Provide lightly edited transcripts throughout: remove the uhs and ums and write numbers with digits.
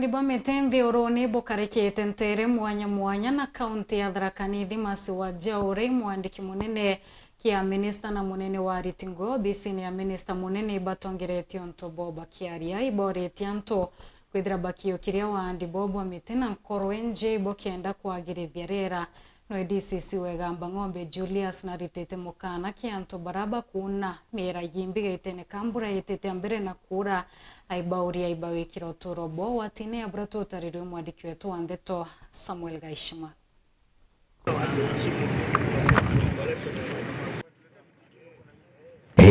wandi bametendi orone bokarekete ntere mwanya na kaunti ya Tharaka Nithi masiwa jaure mwandiki munene kia minista na munene wa Ritingo bisini ya minista munene batongeretio ntobo bakiaria iboreti anto kwithira bakio kiria wandi bobo ametena nkoroenje bokienda kwagirithia rera no DCC wegamba ng'ombe Julius na ritete mukana kianto baraba kuna mera yimbiga itene kambura yetete ambere na kura aibauria aibawikira utorobo watine abrato utaririo mwandiki wetu wa Ndeto Samuel Gaishima.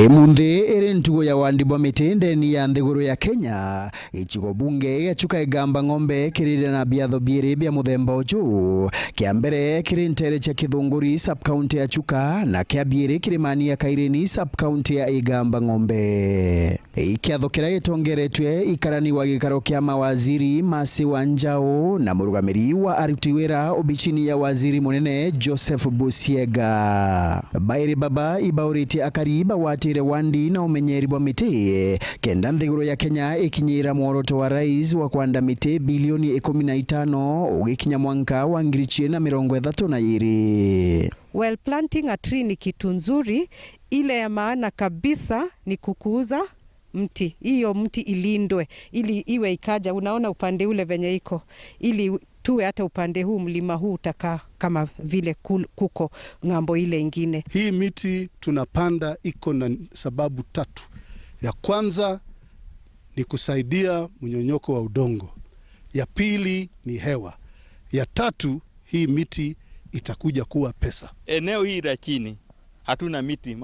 Munde erentugo ya wandi bametende ni ya nthiguru ya Kenya ichigo bunge gachuka igamba ng'ombe kirire na biatho biere bia muthemba uju kia mbere kirintere cha Kithunguri sub county ya Chuka na kia biere kirimani ya Kaireni sub county ya igamba ng'ombe ikiatho kira gitongeretwe ikarani wa gikaro kia mawaziri Masi Wanjao na murugamiri wa aruti wira obichini ya waziri munene Joseph Busiega Bairi baba ibauriti akariba watire wandi na umenyeri bwa miti kenda nthiguru ya Kenya ikinyira mworoto wa rais wa kwanda miti bilioni 15 ugikinya mwanka wa 2032. Well, planting a tree ni kitu nzuri, ile ya maana kabisa ni kukuza mti. Hiyo mti ilindwe ili iwe ikaja, unaona upande ule venye iko, ili tuwe hata upande huu mlima huu utakaa kama vile kuko ngambo ile ingine. Hii miti tunapanda iko na sababu tatu. Ya kwanza ni kusaidia mnyonyoko wa udongo. Ya pili ni hewa. Ya tatu, hii miti itakuja kuwa pesa. Eneo hii la chini hatuna miti,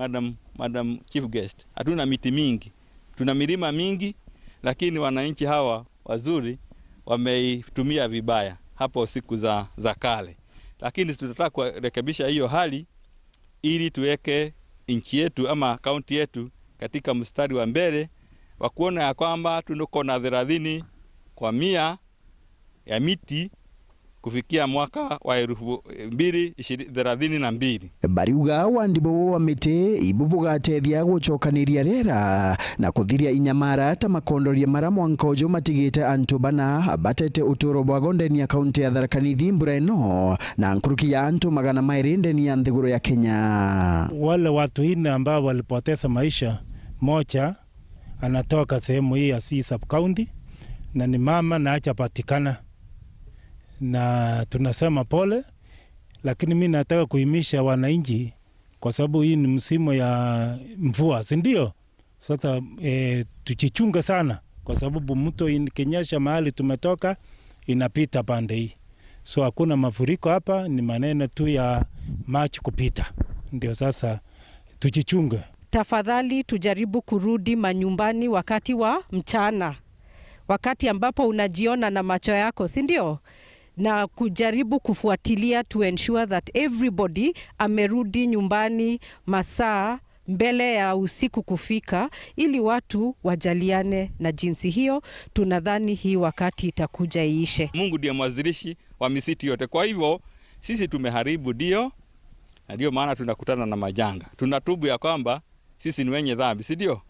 Madam Chief Guest. Hatuna miti mingi. Tuna milima mingi, lakini wananchi hawa wazuri wameitumia vibaya hapo siku za kale. Lakini tunataka kurekebisha hiyo hali ili tuweke nchi yetu ama kaunti yetu katika mstari wa mbele wa kuona ya kwamba tuko na 30 kwa 100 ya miti kufikia mwaka wa 2032. Bariuga wandibo wa miti ibubugate gucokaniria rera na kuthiria inyamara ta makondoria mara mwankojo matigite antu bana batete uturo bwa gondeni ya kaunti ya Tharaka Nithi mbura ino na nkuruki ya antu magana mairi ndeni ya nthiguru ya Kenya. Wale watu 4 ambao walipoteza maisha, moja anatoka sehemu hii ya sub county na ni mama na acha patikana, na tunasema pole, lakini mimi nataka kuhimisha wananchi kwa sababu hii ni msimu ya mvua, si ndio? Sasa tujichunge sana kwa sababu mto ikinyesha mahali tumetoka inapita pande hii. So hakuna mafuriko hapa, ni maneno tu ya maji kupita. Ndio sasa tujichunge. Tafadhali tujaribu kurudi manyumbani wakati wa mchana, wakati ambapo unajiona na macho yako, si ndio? Na kujaribu kufuatilia to ensure that everybody amerudi nyumbani masaa mbele ya usiku kufika, ili watu wajaliane na jinsi hiyo. Tunadhani hii wakati itakuja iishe. Mungu ndiye mwanzilishi wa misitu yote. Kwa hivyo sisi tumeharibu ndio, na ndio maana tunakutana na majanga. Tunatubu ya kwamba sisi ni wenye dhambi, si ndio?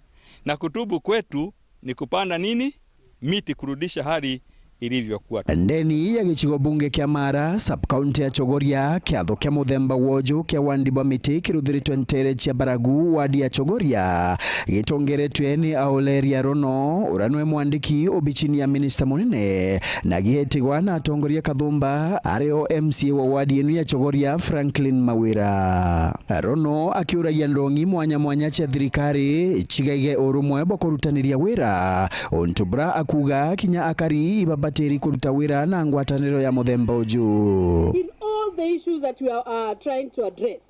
Na kutubu kwetu ni kupanda nini? Miti, kurudisha hali ilivyokuwa. Ndeni ya gichigo bunge kia Mara sub county ya Chogoria kiatho kia muthemba wojo kia wandibwa miti kiruthiritwe ntere chia Baragu wadi ya Chogoria gitongeretwe ni Auleria Rono uranwe mwandiki obichini ya minista munene na gihetigwa na atongoria Kathumba areo MC wa wadi enu ya Chogoria Franklin Mawira. Rono akiuragia ndongi mwanya chia thirikari chigaige urumwe bwa kurutaniria wira ontubra akuga kinya akari bateri kuruta wira na ngwataniro ya muthemba uju. In all the issues that we are trying to address,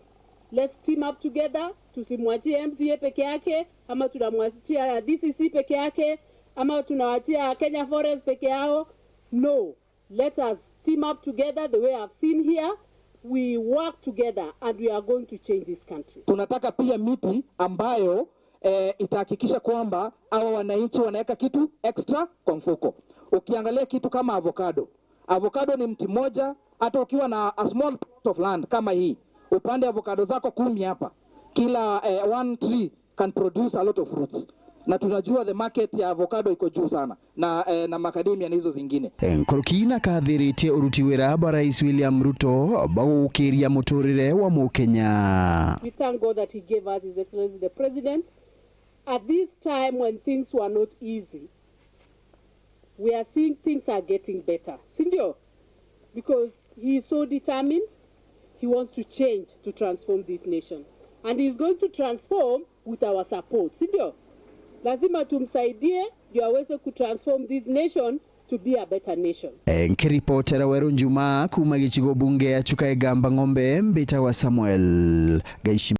let's team up together. Tusimwachie MCA peke yake, ama tunamwachia DCC peke yake, ama tunawachia Kenya Forest peke yao. No, let us team up together the way I've seen here. We work together and we are going to change this country. Tunataka pia miti ambayo itahakikisha kwamba hawa wananchi wanaweka kitu extra kwa mfuko. Ukiangalia kitu kama avocado ni mti moja, hata ukiwa na a small plot of land kama hii, upande avocado zako 10 hapa, kila one tree can produce a lot of fruits. na tunajua the market ya avocado iko juu sana na macadamia na hizo zingine. Nkurukina kathiritie uruti wira wa Rais William Ruto baukiria muturire wa Mukenya. We thank God that he gave us His Excellency the President at this time when things were not easy. We are seeing things are getting better. Sindio? Because he is so determined, he wants to change to transform this nation. And he is going to transform with our support. Sindio? Lazima tumsaidie ndio aweze kutransform this nation to be a better nation. Nkiripotera Weru Njuma kuma gicigo bunge ya Chuka Egamba Ng'ombe mbita wa Samuel Gaishi.